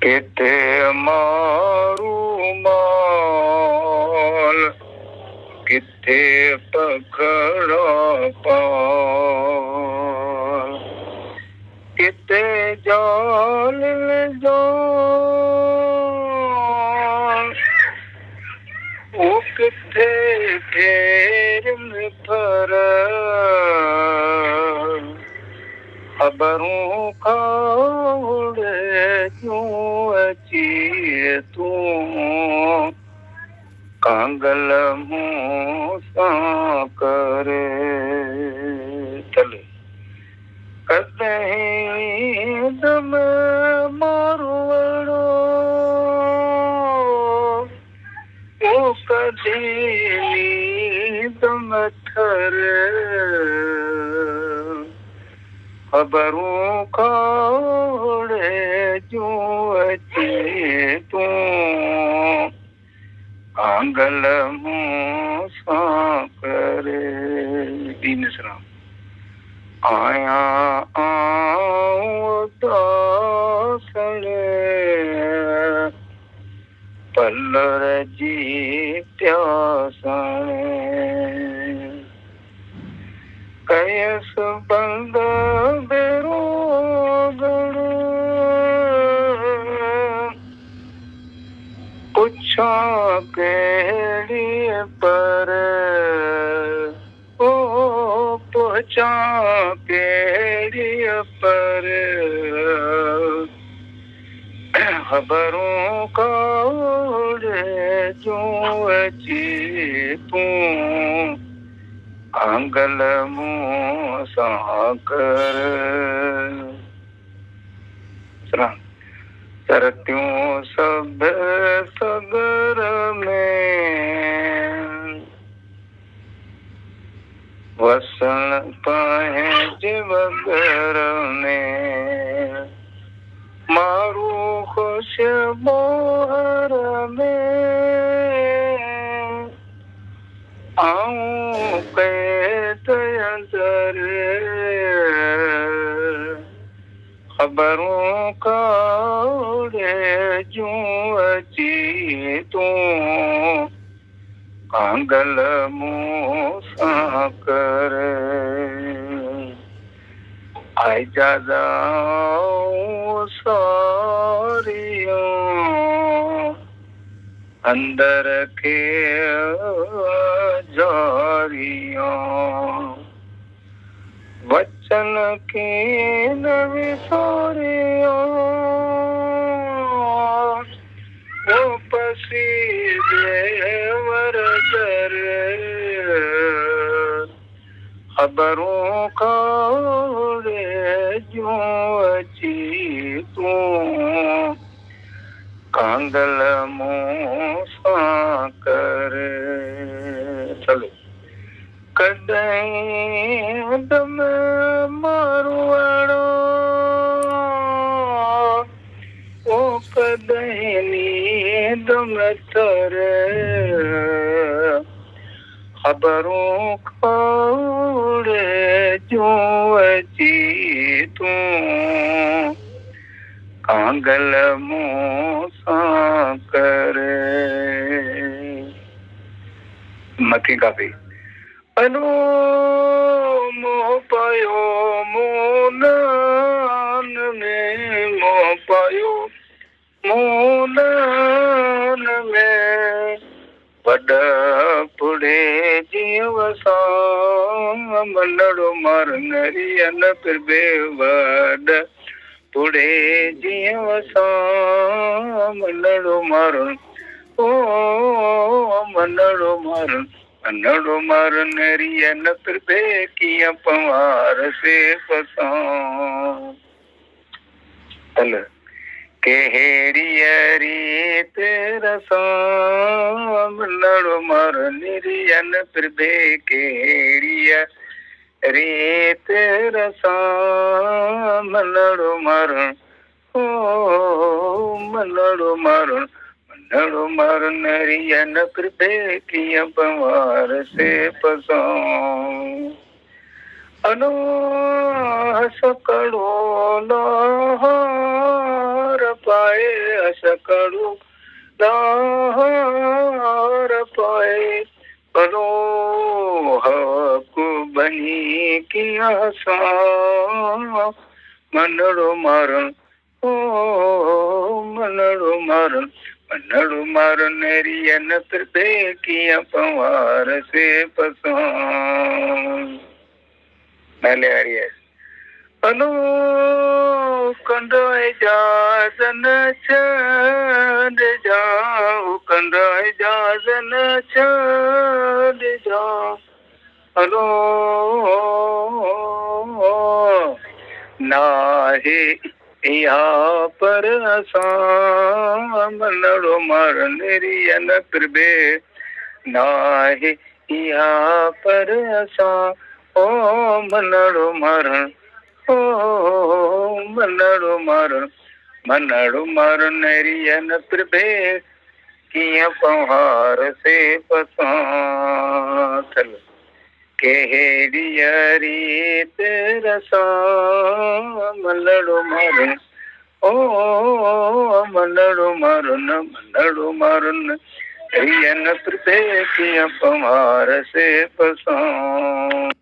किथे मारू माल किथे पखड़ा पाल किथे जाल जाल वो किथे फेर में पर खबरों खाड़े क्यों अची तू कांगल मुँह सा करे चले कदहीं दम मारवड़ो वो कदी दम थर खबरों खाड़े जो अचे तू आंगल मुँह सा करे दीन सलाम आया दासड़े पल्लर जी प्यासणे कयस बंद बेरोगड़ पुछा केड़ी पर ओ पुछा केड़ी पर खबरों काड़े जो अची तू आंगल मुँह सा कर सरत्यूं सब सगर में वसन पंहिंज वगर में मारू खुश मोहर में आऊं कैद अंदर खबरों काड़े जो अची तू कांगल मुँह सा कर आई जादा सारियों अंदर के जारियों वचन की नवी सोरियों वो पसी देवर दर खबरों काड़े जो अची तू कांगल मुँह सा कर चलो कदहीं दम मारवड़ो ओ कदहीं नींद में थर खबरों खाड़े जो अची तू कांगल मुँह सा कर मथी कापी अनो मोह पायो मोनान में मोह पायो मोनान में वॾा पुड़े जीअं वसा मनड़ो मार नरियन फिर बेवॾ पुड़े जीअं वसा मनड़ो मार ओ मनड़ो मार मनड़ो मार नरियन फिर बे कीअं पवार से फसा हल केहड़ीअ रीत रसां मनड़ो मार निरियन फिर बे केहड़ीअ रीत रसां मनड़ो मार ओ मनड़ो मार मनड़ो मार नरियन फिर बे कीअं पवार से फसां अनो सकड़ो लहार पाए असकड़ू दार पाए परो हक बनी किया सा मनड़ो मारण ओ मनड़ो मारण मनड़ो मारण रियन फिरदे किया पवार से पसंद नाले आ रही है अनु कंदोय जाजन छंद जाओ कंदोय जाजन छंद जाओ अनु नाहे यहाँ पर असां मनड़ो मारन रियन फिरबे नाहे यहाँ पर असां ओ मनड़ो मारन ओ मनड़ो मारन रियन फिरबे किया पहाड़ से पसां केहड़ी तेरा सा मनड़ो मारन ओ मनड़ो मारन रियन फिरबे किया पहाड़ से पसां।